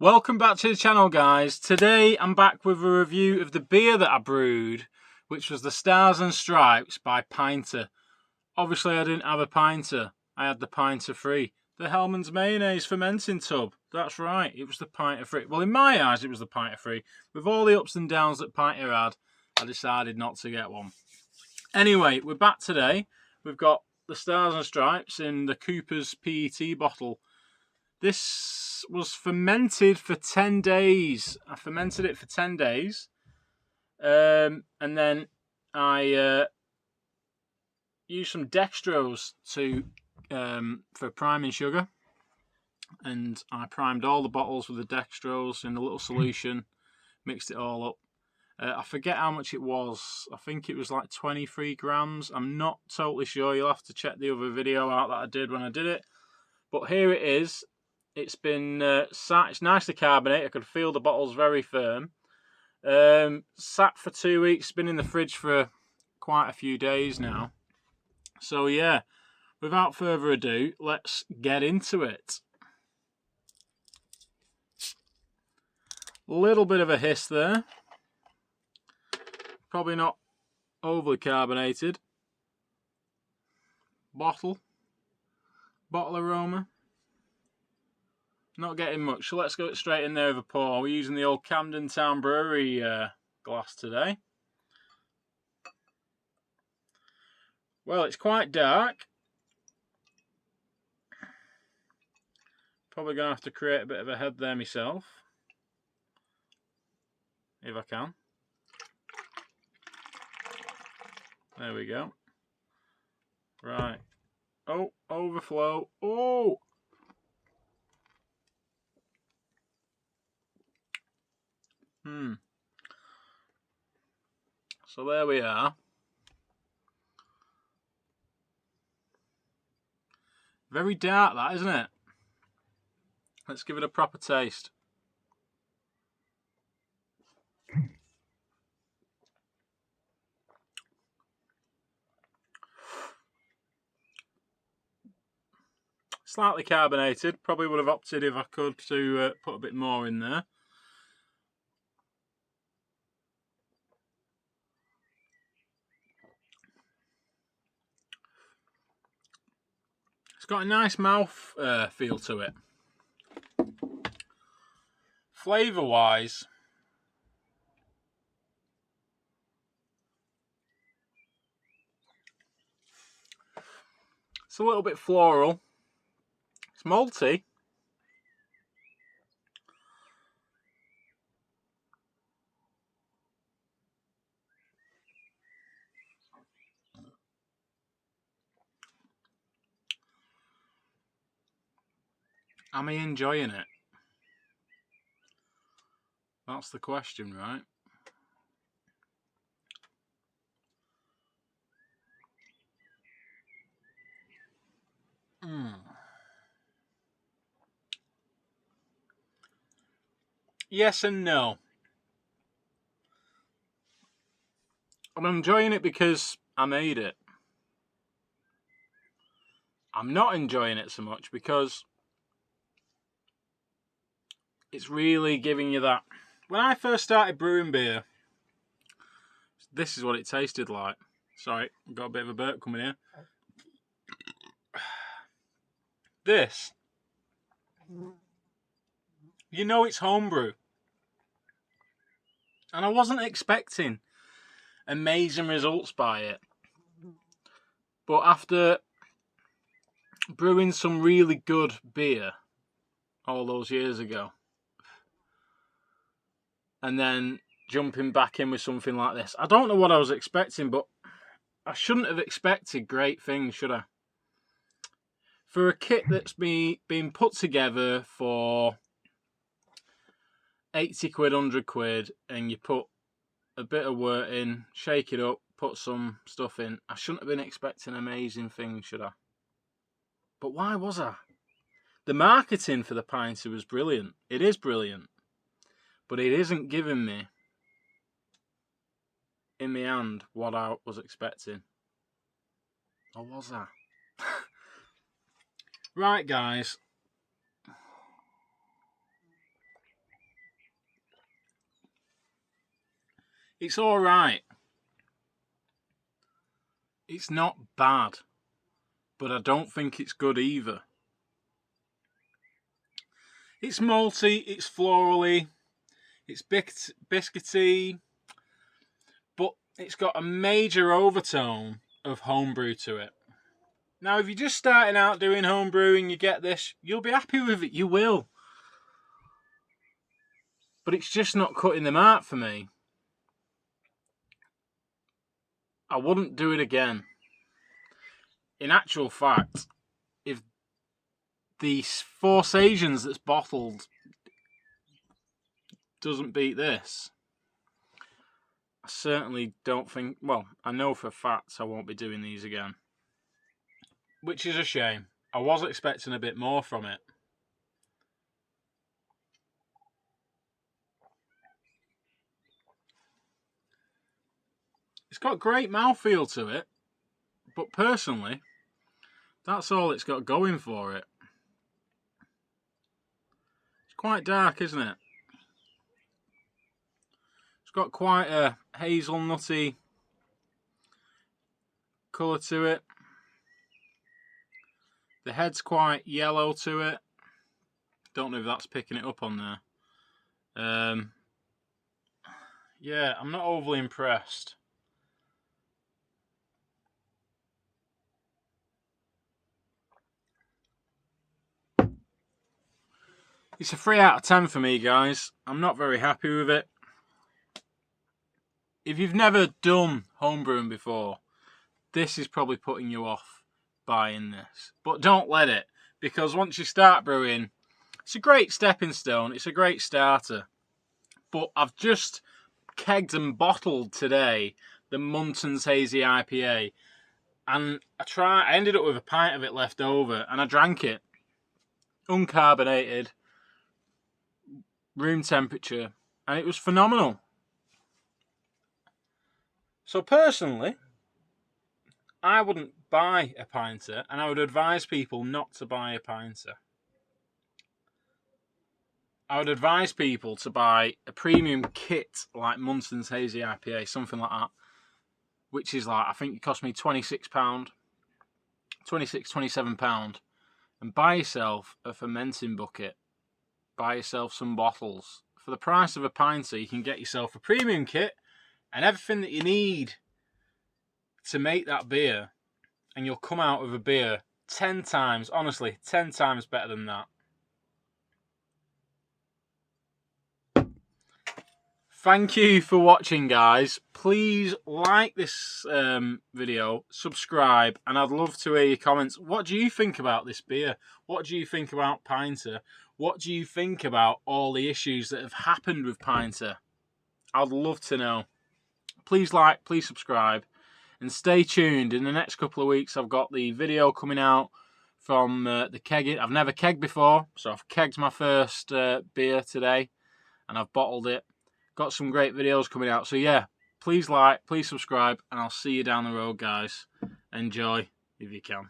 Welcome back to the channel, guys. Today I'm back with a review of the beer that I brewed, which was the Stars and Stripes by Pinter. Obviously I didn't have a Pinter, I had the Pinter Free. The Hellmann's Mayonnaise fermenting tub. That's right, it was the Pinter Free. Well, in my eyes it was the Pinter Free. With all the ups and downs that Pinter had, I decided not to get one. Anyway, we're back today. We've got the Stars and Stripes in the Cooper's PET bottle. This was fermented for 10 days. I fermented it for 10 days. And then I used some dextrose for priming sugar. And I primed all the bottles with the dextrose in a little solution. Mixed it all up. I forget how much it was. I think it was like 23 grams. I'm not totally sure. You'll have to check the other video out that I did when I did it. But here it is. It's been it's nicely carbonated. I could feel the bottles very firm. Sat for 2 weeks. Been in the fridge for quite a few days now. So yeah, without further ado, let's get into it. Little bit of a hiss there. Probably not overly carbonated. Bottle aroma. Not getting much, so let's go straight in there with a pour. We're using the old Camden Town Brewery glass today. Well, it's quite dark. Probably going to have to create a bit of a head there myself. If I can. There we go. Right. Oh, overflow. Oh! So there we are. Very dark, that, isn't it? Let's give it a proper taste. Slightly carbonated. Probably would have opted, if I could, to put a bit more in there. It's got a nice mouth feel to it. Flavour wise, it's a little bit floral. It's malty. Am I enjoying it? That's the question, right? Yes and no. I'm enjoying it because I made it. I'm not enjoying it so much because it's really giving you that. When I first started brewing beer, this is what it tasted like. Sorry, I've got a bit of a burp coming here. This, you know, it's homebrew. And I wasn't expecting amazing results by it. But after brewing some really good beer all those years ago, and then jumping back in with something like this, I don't know what I was expecting, but I shouldn't have expected great things, should I? For a kit that's been put together for 80 quid, 100 quid, and you put a bit of work in, shake it up, put some stuff in, I shouldn't have been expecting amazing things, should I? But why was I? The marketing for the Pinter was brilliant. It is brilliant. But it isn't giving me, in my hand, what I was expecting. Or was I? Right, guys. It's alright. It's not bad, but I don't think it's good either. It's malty, it's florally, it's biscuity, but it's got a major overtone of homebrew to it. Now, if you're just starting out doing homebrew and you get this, you'll be happy with it, you will. But it's just not cutting the mark for me. I wouldn't do it again. In actual fact, if the Four Sagens that's bottled doesn't beat this, I certainly don't think, well, I know for a fact I won't be doing these again. Which is a shame. I was expecting a bit more from it. It's got great mouthfeel to it, but personally, that's all it's got going for it. It's quite dark, isn't it? It's got quite a hazelnutty colour to it. The head's quite yellow to it. Don't know if that's picking it up on there. Yeah, I'm not overly impressed. It's a 3 out of 10 for me, guys. I'm not very happy with it. If you've never done homebrewing before, this is probably putting you off buying this. But don't let it, because once you start brewing, it's a great stepping stone. It's a great starter. But I've just kegged and bottled today the Muntons Hazy IPA. And I ended up with a pint of it left over, and I drank it. Uncarbonated, room temperature, and it was phenomenal. So personally, I wouldn't buy a Pinter, and I would advise people not to buy a Pinter. I would advise people to buy a premium kit like Muntons Hazy IPA, something like that, which is like, I think it cost me £26, £27, and buy yourself a fermenting bucket. Buy yourself some bottles. For the price of a Pinter, you can get yourself a premium kit and everything that you need to make that beer, and you'll come out with a beer 10 times, honestly, 10 times better than that. Thank you for watching, guys. Please like this video, subscribe, and I'd love to hear your comments. What do you think about this beer? What do you think about Pinter? What do you think about all the issues that have happened with Pinter? I'd love to know. Please like, please subscribe, and stay tuned. In the next couple of weeks, I've got the video coming out from the kegging. I've never kegged before, so I've kegged my first beer today, and I've bottled it. Got some great videos coming out. So yeah, please like, please subscribe, and I'll see you down the road, guys. Enjoy if you can.